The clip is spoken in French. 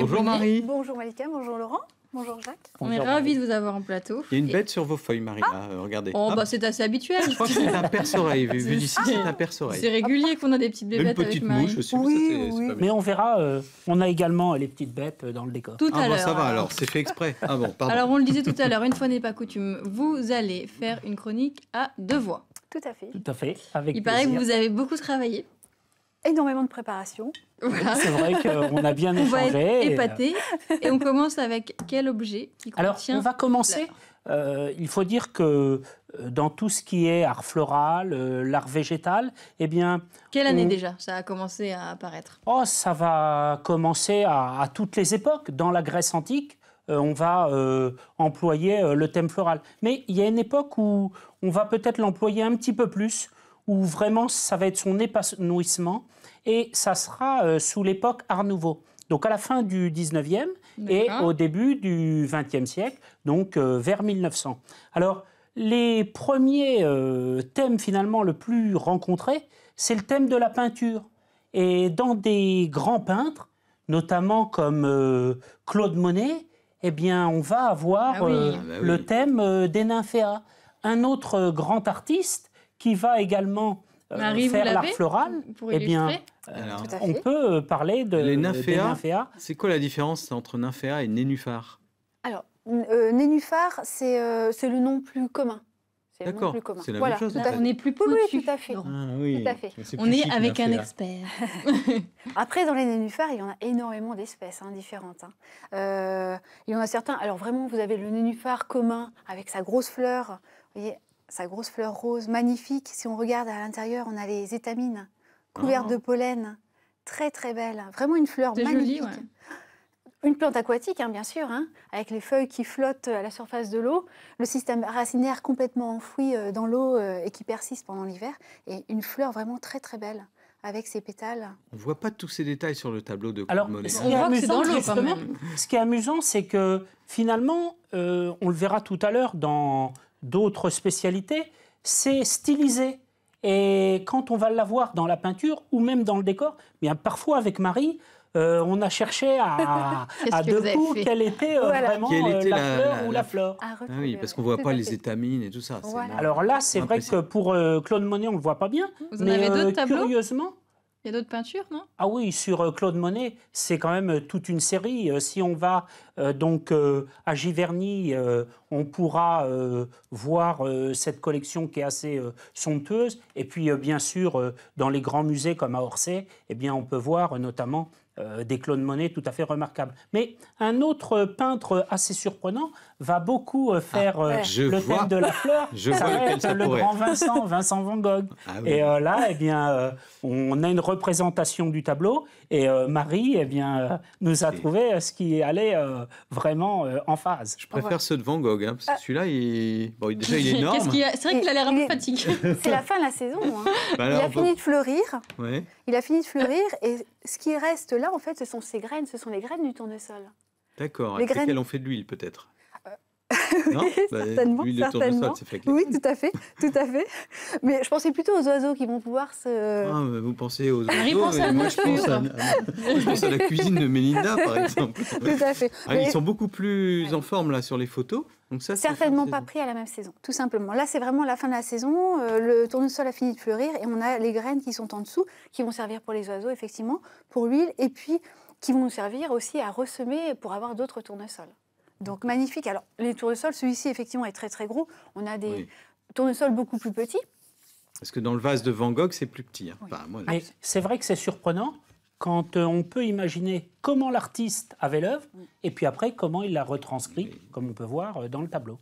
Bonjour Marie. Bonjour Malika, bonjour Laurent, bonjour Jacques. On est ravis de vous avoir en plateau. Il y a une bête sur vos feuilles, Marie, là, regardez. Oh, Hop. bah c'est assez habituel. Je crois que c'est un perce-oreille. Vu d'ici, c'est un perce-oreille. C'est régulier qu'on a des petites Une bébêtes avec petite Marie. mouche aussi. Oui, ça, c'est oui. pas bien. Mais on verra, on a également les petites bêtes dans le décor. Tout Ah à bon, l'heure. ça va alors, c'est fait exprès. Ah bon, pardon. Alors on le disait tout à l'heure, une fois n'est pas coutume, vous allez faire une chronique à 2 voix. Tout à fait. Tout à fait, avec Il paraît que plaisir. vous avez beaucoup travaillé. Énormément de préparation. Voilà. C'est vrai qu'on a bien On va échangé. être et, épatés. Et on commence avec quel objet qui Alors, contient... on va commencer. Il faut dire que dans tout ce qui est art floral, l'art végétal, eh bien... Quelle année déjà ça a commencé à apparaître? Oh, ça va commencer à toutes les époques. Dans la Grèce antique, on va employer le thème floral. Mais il y a une époque où on va peut-être l'employer un petit peu plus, où vraiment ça va être son épanouissement, et ça sera sous l'époque Art Nouveau. Donc à la fin du 19e et D'accord. au début du 20e siècle, donc vers 1900. Alors, les premiers thèmes finalement le plus rencontrés, c'est le thème de la peinture. Et dans des grands peintres, notamment comme Claude Monet, eh bien, on va avoir Ah oui. Ah bah oui. le thème des nymphéas. Un autre grand artiste qui va également Marie, vous faire l'art l'avez floral, pour eh bien, illustrer? Alors, Tout à on fait. peut parler les des nymphéas, nymphéas. c'est quoi la différence entre nymphéa et nénuphar? Alors, nénuphar, c'est le nom plus commun. C'est le nom D'accord, plus commun. c'est la Voilà, même chose tout en à fait. fait. On est plus Oui, oui, pointu. tout à fait. Laurent. Ah oui. Tout à fait. C'est On plus est chic, avec un nymphéa. expert. Après, dans les nénuphars, il y en a énormément d'espèces différentes. Il y en a certains. Alors vraiment, vous avez le nénuphar commun avec sa grosse fleur. Vous voyez, sa grosse fleur rose, magnifique. Si on regarde à l'intérieur, on a les étamines couvertes Oh. de pollen. Très, très belle. Vraiment une fleur C'est joli, magnifique. ouais. Une plante aquatique, bien sûr, avec les feuilles qui flottent à la surface de l'eau, le système racinaire complètement enfoui dans l'eau et qui persiste pendant l'hiver. Et une fleur vraiment très, très belle, avec ses pétales. On voit pas tous ces détails sur le tableau de Claude Alors, Monet. ce On qui est voit que c'est dans amusant, l'eau, quand justement, même. ce qui est amusant, c'est que finalement, on le verra tout à l'heure dans d'autres spécialités, c'est stylisé. Et quand on va l'avoir dans la peinture ou même dans le décor, bien parfois avec Marie, on a cherché à Qu'est-ce que deux vous avez coups fait quelle était Voilà. vraiment Quelle était la la- fleur la- ou la- la flore. À Ah oui, retrouver, parce ouais. qu'on voit Tout pas à les fait. étamines et tout ça. c'est Voilà. marrant. Alors là, c'est vrai que pour Claude Monet, on ne le voit pas bien. Vous en mais avez d'autres tableaux? curieusement, Il y a d'autres peintures, non? ah oui, sur Claude Monet, c'est quand même toute une série. Si on va donc à Giverny, on pourra voir cette collection qui est assez somptueuse. Et puis, bien sûr, dans les grands musées comme à Orsay, eh bien, on peut voir notamment des Claude Monet tout à fait remarquables. Mais un autre peintre assez surprenant va beaucoup faire je le vois. thème de la fleur. Je Ça vois va lequel être ça le pourrait grand Vincent Van Gogh. Ah oui. Et là, eh bien, on a une représentation du tableau et Marie, eh bien, nous a trouvé ce qui allait vraiment en phase. Je préfère ceux de Van Gogh, parce que celui-là, bon, déjà, il est énorme. Qu'est-ce qu'il y a? C'est vrai qu'il a l'air un Il peu est- fatigué. C'est la fin de la saison. Bah Il alors, a fini de fleurir. ouais. Il a fini de fleurir et ce qui reste là, en fait, ce sont ses graines, ce sont les graines du tournesol. D'accord. Les Avec graines- lesquels on fait de l'huile, peut-être. Non Oui, Bah, certainement, l'huile de certainement. tournesol, c'est fait avec les- Oui, tout à fait, tout à fait. Mais je pensais plutôt aux oiseaux qui vont pouvoir se... Ah, mais vous pensez aux Marie oiseaux, pense mais à la moi, je pense à, nature. moi, je pense à la cuisine de Mélinda, par exemple. Tout à fait. Ah, Mais ils sont beaucoup plus en forme, là, sur les photos. Donc ça, c'est certainement fin de pas saison. pris à la même saison, tout simplement. Là, c'est vraiment la fin de la saison. Le tournesol a fini de fleurir et on a les graines qui sont en dessous, qui vont servir pour les oiseaux, effectivement, pour l'huile, et puis qui vont nous servir aussi à ressemer pour avoir d'autres tournesols. Donc magnifique. Alors, les tournesols, celui-ci, effectivement, est très très gros. On a des Oui. tournesols beaucoup plus petits. Parce que dans le vase de Van Gogh, c'est plus petit. Oui. Enfin, moi, Mais c'est vrai que c'est surprenant quand on peut imaginer comment l'artiste avait l'œuvre et puis après comment il l'a retranscrit, comme on peut voir dans le tableau.